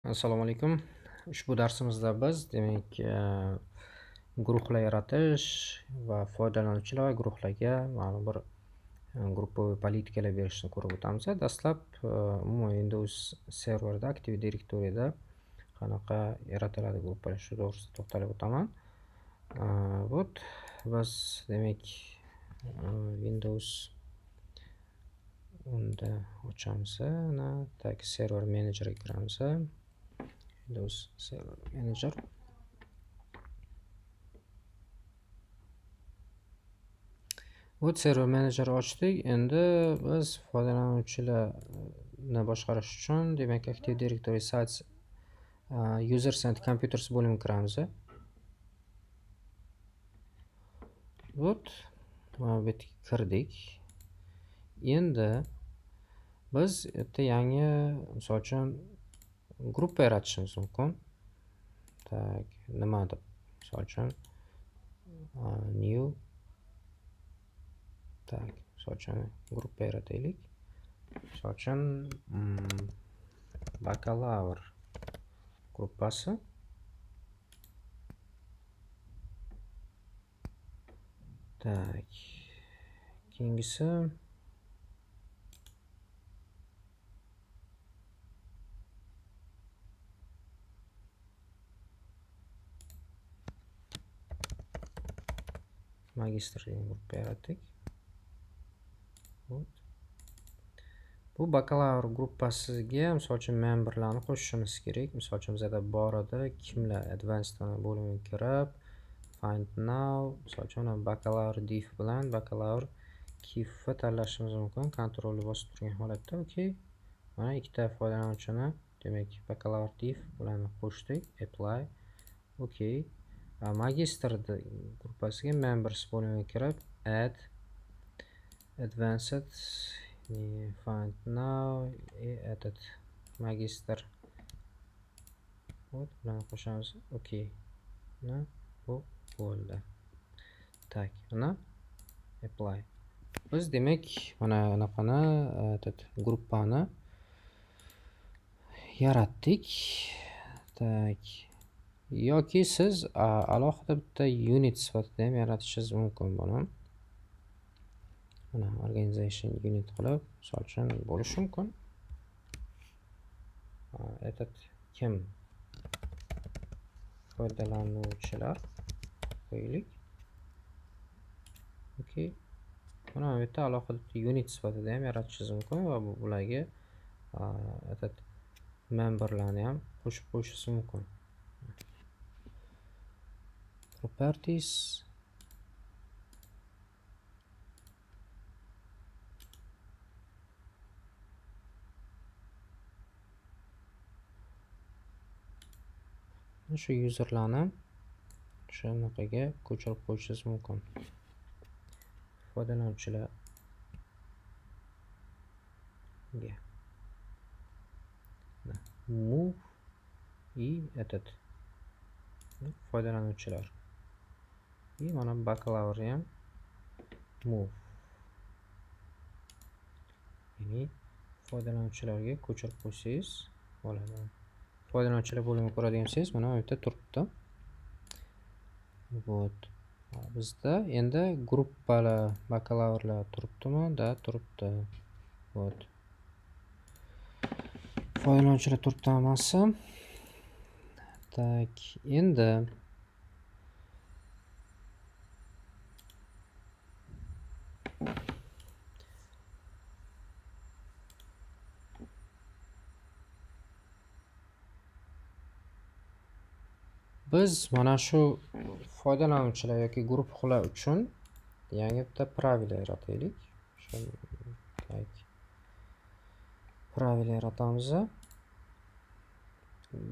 Assalomu alaykum. Ushbu darsimizda biz demak, guruhlar yaratish va foydalanuvchilar guruhlarga ma'lum bir gruppaviy politikalar berishni ko'rib o'tamiz. Dastlab, umuman Windows serverida Active Directory'da qanaqa yaratiladi gruppalar shu to'g'risida to'xtalib o'taman. Вот biz demak, Windows unda ochamiz. Tak server managerga kiramiz. Windows Server Manager. Bu Server Manager ochdik. Endi biz foydalanuvchilarni boshqarish uchun demak Active Directory Sites Users and Computers bo'limiga kiramiz. Вот, mana bu yerga kirdik. Endi biz bitta yangi, misol uchun, gruppa yaratishimiz mumkin. Tak, nima deb, misol uchun, new. Tak, misol uchun gruppa yarataylik. Misol uchun, bakalavr gruppasi. Tak, keyingisi magistr degan gruppa yaratdik. Bu bakalavr gruppasiga misol uchun memberlarni qo'shishimiz kerak. Misol uchun bizda bor edi, kimlar advanced bo'limiga kirib, find now, misol uchun bakalavr div bilan bakalavr kifni tanlashimiz mumkin. Kontrolni bosib turgan holatda, okey. Mana ikkita foydalanuvchini, demak, bakalavr div bilan qo'shdik. Apply. Okey. Magistr gruppasiga members bo'limiga kirib, add advanced, find now, added magistr. Вот, bilan qo'shamiz. Okey. Bu bo'ldi. Tak, mana apply. Biz demak mana bunaqani gruppani yaratdik. Tak. Yoki siz alohida bitta unit sifatida ham yaratishingiz mumkin buni. Mana organization unit qilib, misol uchun bo'lishi mumkin. Kim? Foydalanuvchilar qo'yaylik. Okey. Mana bu yerda alohida unit sifatida ham yaratishingiz mumkin va bularga memberlarni ham qo'shib qo'yishingiz mumkin. Properties. Shu userlarni shunaqaga ko'chirib qo'yishingiz mumkin. Foydalanuvchilar move и этот foydalanuvchilar. И mana bakalavr ham move. Ya'ni foydalanuvchilarga ko'chirib qo'ysangiz bo'ladi. Foydalanuvchilar bo'limiga ko'radigan bo'lsangiz, mana bu yerda turibdi. Вот. Bizda endi gruppalar, bakalavrlar turibdimi? Da, turibdi. Вот. Foydalanuvchilar turibdi hammasi. Tak, endi biz mana shu foydalanuvchilar yoki guruhlar uchun yangi bitta pravilo yarataylik. Tak. Pravilo yaratamiz.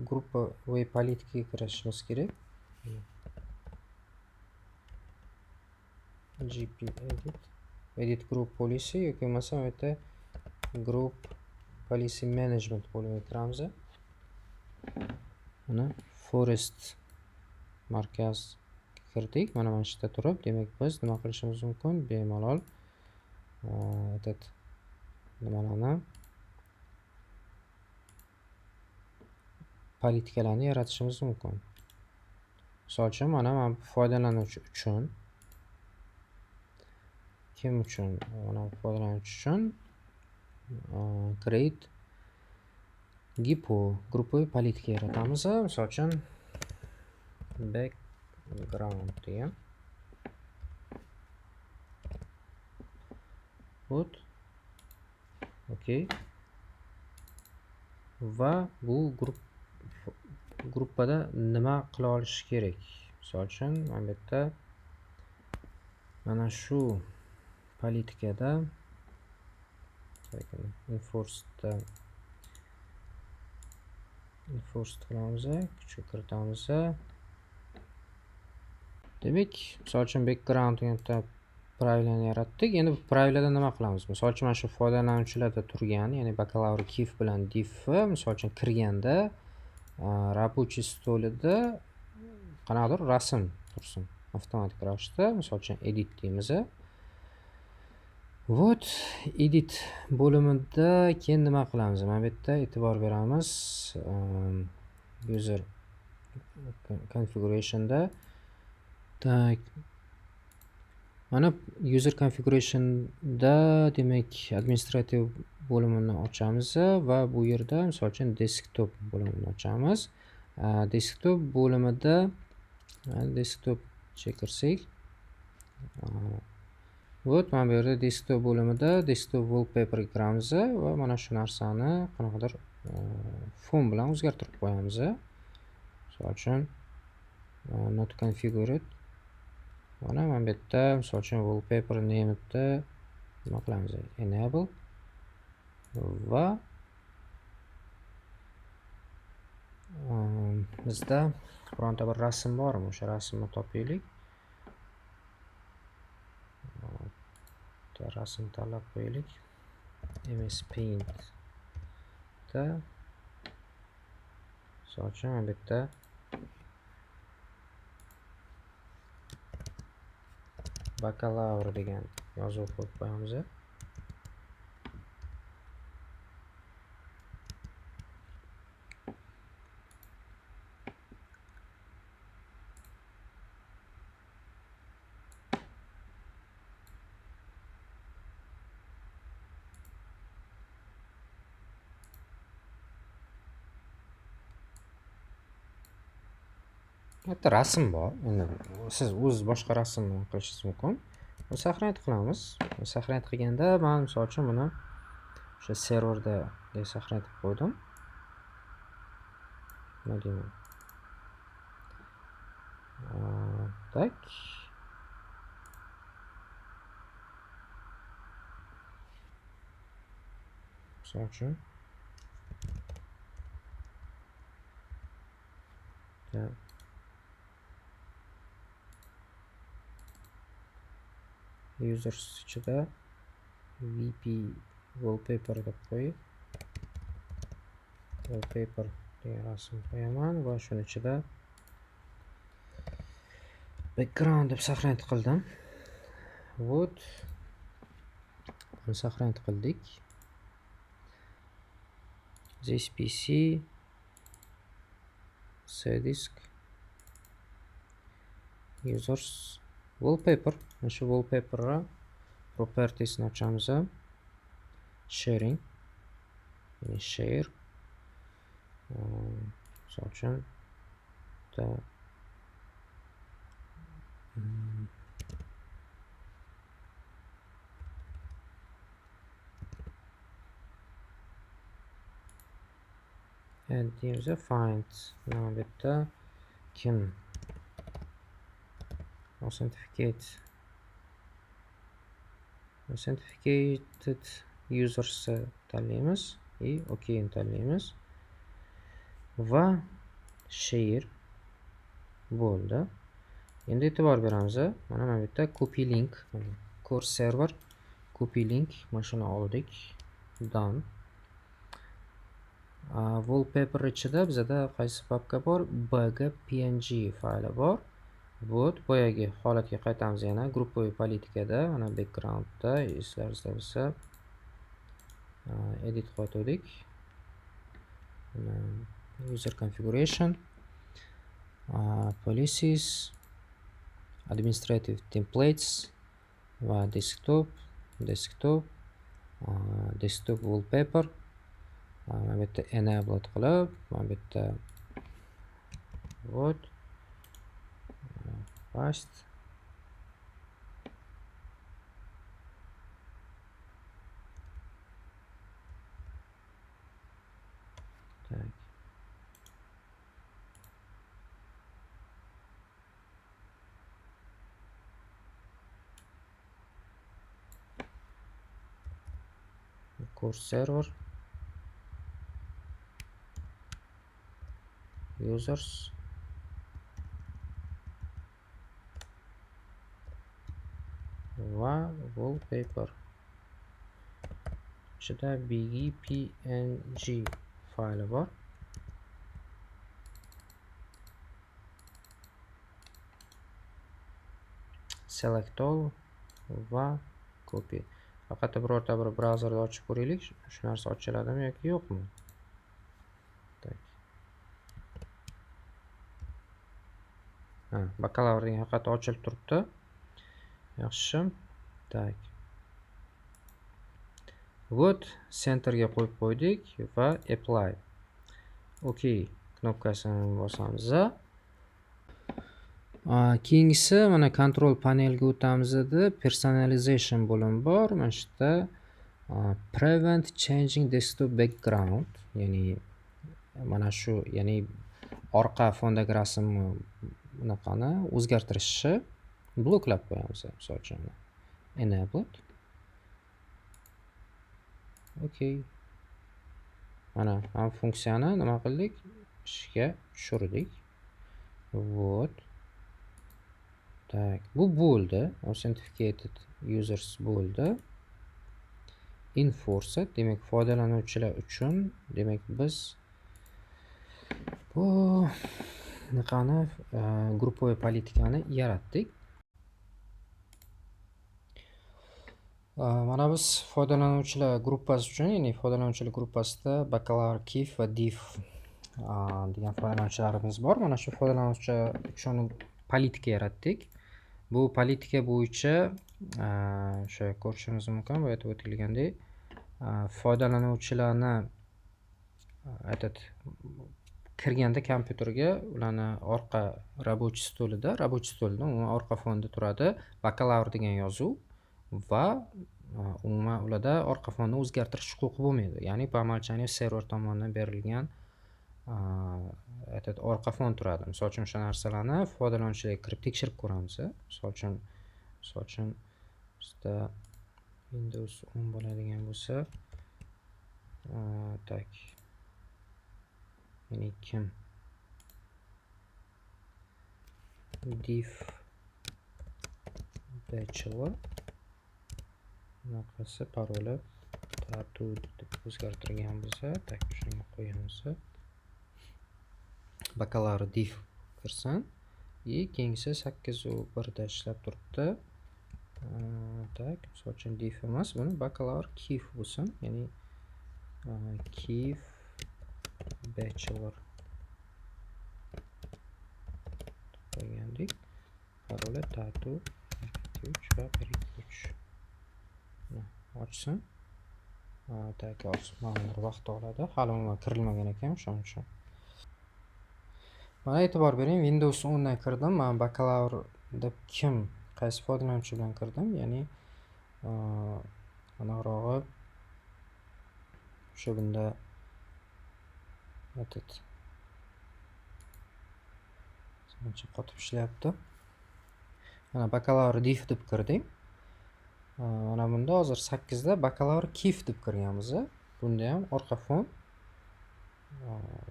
Gruppaviy politikaga kirishimiz kerak. GP edit group policy yoki bo'lmasa bu yerda group policy management bo'limiga kiramiz. Mana forest markaz kirdik. Mana shu yerda turib, demak biz nima qilishimiz mumkin? Bemalol nimalarni politikalarni yaratishimiz mumkin. Misol uchun, mana foydalanuvchi uchun kim uchun? Mana foydalanuvchi uchun create gruppoviy politika yaratamiz. Misol uchun background degan. Okay. Va bu gruppada nima qila olish kerak? Misol uchun, mana bu yerda mana shu politikada enforced qilamiz, kuchga kiritamiz. Demak, misol uchun background degan pravilani yaratdik. Endi bu pravilada nima qilamiz? Misol uchun, mana shu foydalanuvchilarda turgan, ya'ni bakalavr kif bilan div, misol uchun kirganda рабочий stolida qanaqadir rasm tursin avtomatik ravishda. Misol uchun edit deymiz. Вот, edit bo'limida keyin nima qilamiz? Mana bu yerda e'tibor beramiz. User configurationda tak, mana user configurationda demak administrativ bo'limini ochamiz va bu yerda misol uchun desktop bo'limini ochamiz. Desktop bo'limida desktop chekirsak, вот, mana bu yerda desktop bo'limida desktop wallpaper kiramiz va mana shu narsani qanaqadir fon bilan o'zgartirib qo'yamiz. Misol uchun not configured. Mana bu yerda misol uchun wallpaper name'da nima qilamiz? Enable va bizda bironta bir rasm bormi? O'sha rasmni topaylik. Rasm tanlab qo'yaylik. MS Paint da misol uchun mana bu yerda bakalavr degan yozuv qo'yib qo'yamiz. Bitta rasm bor. Endi siz o'z boshqa rasmni qilishingiz mumkin. Saqlanib qilamiz. Saqlanib qilganda men misol uchun buni o'sha serverda saqlanib qo'ydim. Nima deyman? Tak. Misol uchun users ichida vp wallpaper deb qo'yib wallpaper degan rasm qo'yaman va shuni ichida background deb saqlanib qildim. Вот. Buni saqlanib qildik. Здесь PC cdisk users wallpaper. Mana shu wallpaper properties ni ochamiz. Sharing, ya'ni share. Misol uchun and deymiz. Find mana bu yerda kim authenticated users tanlaymiz и OK ni tanlaymiz va share bo'ldi. Endi e'tibor beramiz. Mana bu yerda copy link, core server copy link mana shuni oldik. Done. Wallpaper ichida bizda qaysi papka bor? bg.png fayli bor. Вот, boyagi holatga qaytamiz yana. Gruppoviy politikada, mana backgroundda eslaringizda bo'lsa edit qo'ydik. user configuration, policies, administrative templates va desktop wallpaper. Mana bu yerda enabled qilib, mana bu yerda вот paste. Так. Course server, users, va wallpaper. Ichida bg.png fayli bor. Select all va copy. Faqat birorta bir brauzerda ochib ko'raylik, shu narsa ochiladimi yoki yo'qmi? Tak. Bakalavr degan faqat ochilib turibdi. Yaxshi. Tak. Вот, centerga qo'yib qo'ydik va apply. OK knopkasini bosamiz. Keyingisi mana control panelga o'tamiz edi. Personalization bo'limi bor. Mana shu yerda prevent changing desktop background, ya'ni mana shu, ya'ni orqa fondagi rasmni bunaqani o'zgartirishni bloklab qo'yamiz. Misol uchun enabled. OK. Mana ham funksiyani nima qildik? Ishga tushirdik. Вот. Так, bu bo'ldi. Authenticated users bo'ldi. Enforced, demak foydalanuvchilar uchun, demak biz bu bunaqani gruppoviy politikani yaratdik. Mana biz foydalanuvchilar gruppasi uchun, ya'ni foydalanuvchilar gruppasida bakalavr kif va div degan foydalanuvchilarimiz bor. Mana shu foydalanuvchilar uchun politika yaratdik. Bu politika bo'yicha o'sha ko'rishimiz mumkin. Bu aytib o'tilgandek, foydalanuvchilarni kirganda kompyuterga ularni orqa рабочий stolida umuman orqa fonda turadi bakalavr degan yozuv va umuman ularda orqa fonni o'zgartirish huquqi bo'lmaydi. Ya'ni по умолчанию server tomonidan berilgan orqa fon turadi. Misol uchun o'sha narsalarni foydalanuvchilarga kirib tekshirib ko'ramiz. Misol uchun bizda Windows 10 bo'ladigan bo'lsa, tak. Ya'ni kim div bachelor bunaqasi paroli tatu deb o'zgartirgan bo'lsa, tak shunga qo'yamiz. Bakalavr div kirsin. Keyingisi 8.1 da ishlab turibdi. Tak, misol uchun div emas, buni bakalavr kif bo'lsin, ya'ni kif bachelor qo'ygandik. Paroli tatu 3 va 123. Ochsin. Tak, mana bir vaqt oladi. Hali umuman kirilmagan ekan, shuning uchun. Mana e'tibor bering, Windows 10 dan kirdim. Men bakalavr deb qaysi foydalanuvchi bilan kirdim, ya'ni aniqrog'i shu bunda ancha qotib ishlayapti. Mana bakalavr div deb kirdik. Mana bunda hozir 8 da bakalavr kif deb kirganmiz. Bunda ham orqa fon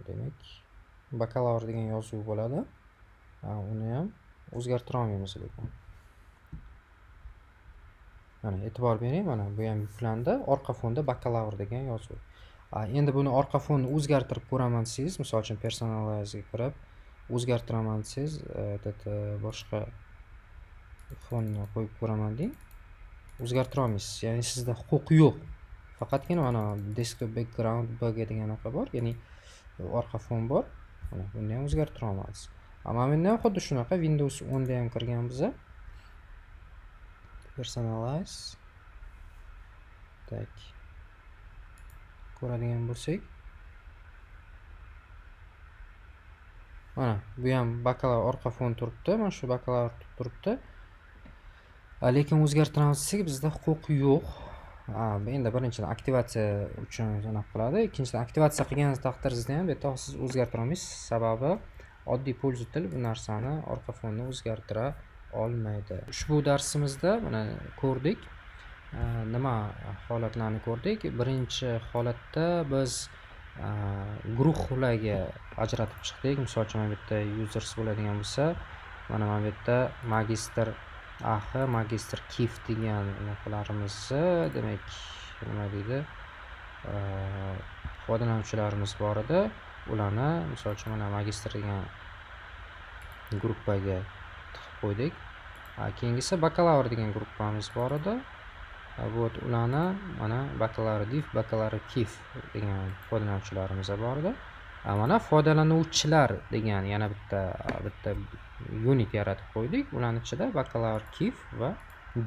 demak bakalavr degan yozuv bo'ladi. Uni ham o'zgartira olmaymiz lekin. Mana e'tibor bering, mana bu ham yuklandi. Orqa fonda bakalavr degan yozuv. Endi buni orqa fonni o'zgartirib ko'raman desangiz, misol uchun personalize ga kirib o'zgartiraman desangiz, boshqa fonni qo'yib ko'raman deng. O'zgartira olmaysiz. Ya'ni sizda huquq yo'q. Faqatgina mana desktop background bg degan naqa bor. Ya'ni orqa fon bor. Mana buni ham o'zgartira olamiz. Mana bunda ham xuddi shunaqa Windows 10 da ham kirganmiz. Personalize. Tak. Ko'radigan bo'lsak, mana bu ham bakalavr orqa fon turibdi. Mana shu bakalavr turibdi. Lekin o'zgartiramiz desak bizda huquq yo'q. Endi birinchidan aktivatsiya uchun anaqa qiladi. Ikkinchidan aktivatsiya qilgan taqdiringizda ham bu yerda siz o'zgartira olmaysiz. Sababi oddiy pользователь bu narsani orqa fonni o'zgartira olmaydi. Ushbu darsimizda mana ko'rdik. Nima holatlarni ko'rdik? Birinchi holatda biz guruhlarga ajratib chiqdik. Misol uchun mana bu yerda users bo'ladigan bo'lsa, mana bu yerda magistr AH, magistr KIF degan narsalarimizni, demak, nima deydi? Foydalanuvchilarimiz bor edi. Ularni misol uchun mana magistr degan gruppaga tiqib qo'ydik. Keyingisi bakalavr degan gruppamiz bor edi. Ularni mana bakalavr div, bakalavr KIF degan foydalanuvchilarimiz bor edi. Mana foydalanuvchilar degan yana bitta unit yaratib qo'ydik. Ularning ichida bakalavr KIF va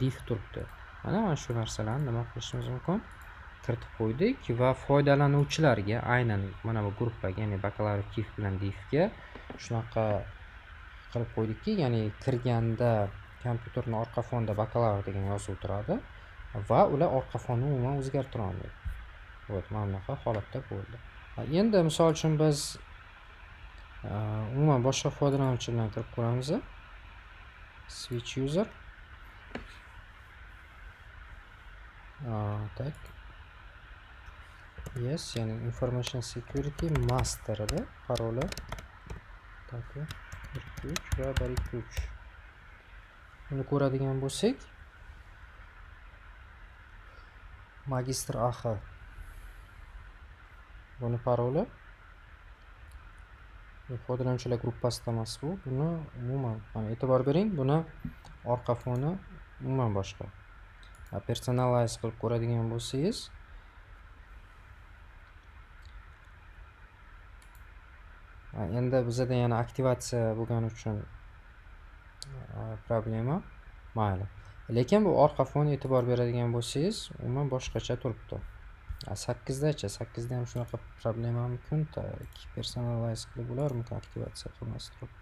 div turibdi. Mana shu narsalarni nima qilishimiz mumkin? Kiritib qo'ydik va foydalanuvchilarga aynan mana bu gruppaga, ya'ni bakalavr KIF bilan divga shunaqa qilib qo'ydikki, ya'ni kirganda kompyuterning orqa fonida bakalavr degan yozuv turadi va ular orqa fonni umuman o'zgartira olmaydi. Mana bunaqa holatda bo'ldi. Endi misol uchun biz umuman boshqa foydalanuvchi bilan kirib ko'ramiz. Switch user. Tak. Yes, ya'ni information security master edi paroli. Tak. 123 va 123. Buni ko'radigan bo'lsak, magistr AH. Buni paroli foydalanuvchilar gruppasida emas bu. Buni umuman mana e'tibor bering, buni orqa foni umuman boshqa. Personalize qilib ko'radigan bo'lsangiz, endi bizda yana aktivatsiya bo'lgani uchun problema. Mayli. Lekin bu orqa fon e'tibor beradigan bo'lsangiz, umuman boshqacha turibdi. 8dachi, 8da ham shunaqa problema mumkin. Personalize qilib ularmi aktivatsiya qilmas turib.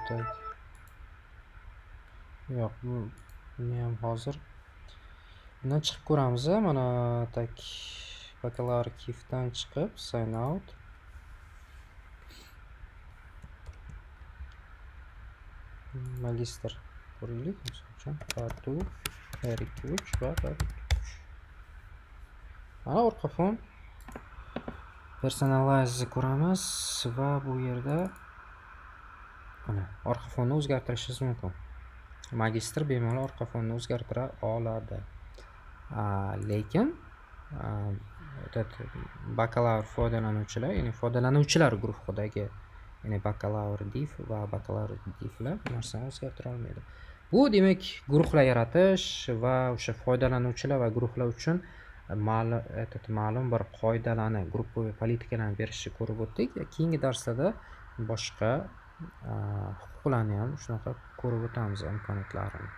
Tak. Yo'q, buni ham hozir bundan chiqib ko'ramiz. Mana tak bakalavr KIFdan chiqib sign out. Magistr ko'raylik, misol uchun R2, R3 va R3. Mana orqa fon personalize ko'ramiz va bu yerda mana orqa fonni o'zgartirishingiz mumkin. Magistr bemalol orqa fonni o'zgartira oladi. Lekin bakalavr foydalanuvchilar, ya'ni foydalanuvchilar guruhidagi, ya'ni bakalavr div va bakalavr divlar bu narsani o'zgartira olmaydi. Bu demak guruhlar yaratish va o'sha foydalanuvchilar va guruhlar uchun ma'lum bir qoidalarni, gruppaviy politikalarni berishni ko'rib o'tdik. Keyingi darslarda boshqa huquqlarni ham shunaqa ko'rib o'tamiz, imkoniyatlarini.